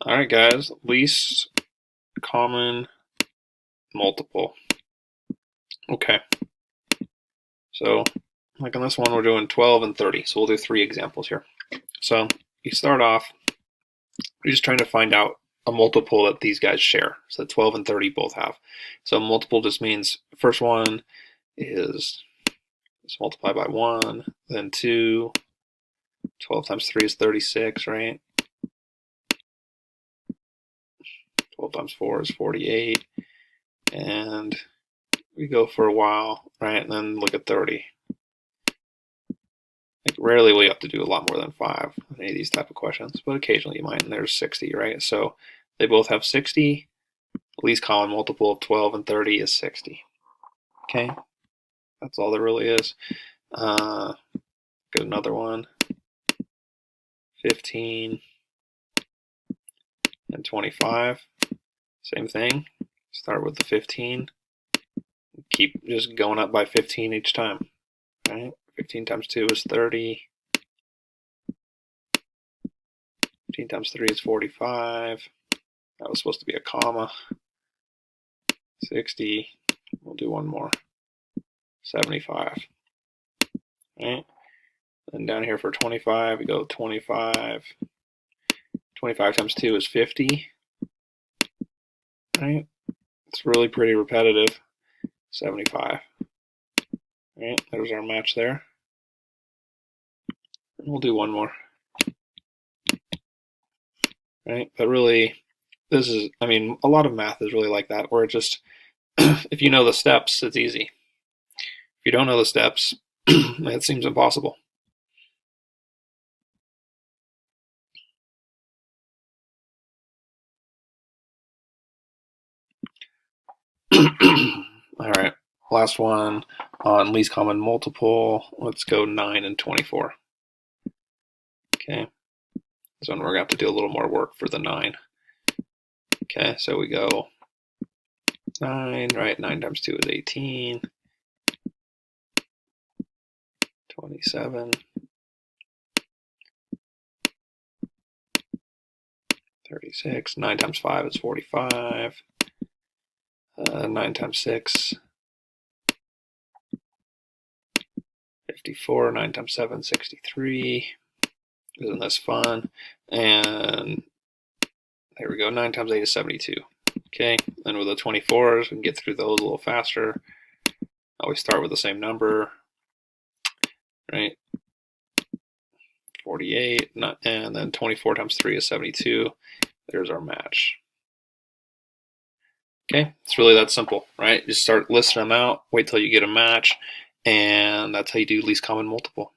All right, guys, least common multiple. Okay, so like on this one, we're doing 12 and 30. So we'll do 3 examples here. So you start off, you're just trying to find out a multiple that these guys share. So 12 and 30 both have. So multiple just means first one is just multiply by 1, then 2. 12 times 3 is 36, right? 12 times 4 is 48. And we go for a while, right? And then look at 30. Like rarely will you have to do a lot more than 5 on any of these type of questions, but occasionally you might, and there's 60, right? So they both have 60. The least common multiple of 12 and 30 is 60. Okay, that's all there really is. Get another one. 15 and 25. Same thing. Start with the 15. Keep just going up by 15 each time. Right? 15 times 2 is 30. 15 times 3 is 45. That was supposed to be a comma. 60. We'll do one more. 75. Right? And down here for 25, we go 25. 25 times 2 is 50. Right? It's really pretty repetitive. 75. Right? There's our match there. And we'll do one more. Right? But really, this is, I mean, a lot of math is really like that, where it just, if you know the steps, it's easy. If you don't know the steps, it seems impossible. All right, last one on least common multiple. Let's go 9 and 24. Okay, so we're going to have to do a little more work for the 9. Okay, so we go 9, right? 9 times 2 is 18. 27. 36. 9 times 5 is 45. 9 times 6, 54. 9 times 7, 63. Isn't this fun? And there we go. 9 times 8 is 72. Okay, then with the 24s, we can get through those a little faster. Always start with the same number, right? 48, and then 24 times 3 is 72. There's our match. Okay, it's really that simple, right? Just start listing them out, wait till you get a match, and that's how you do least common multiple.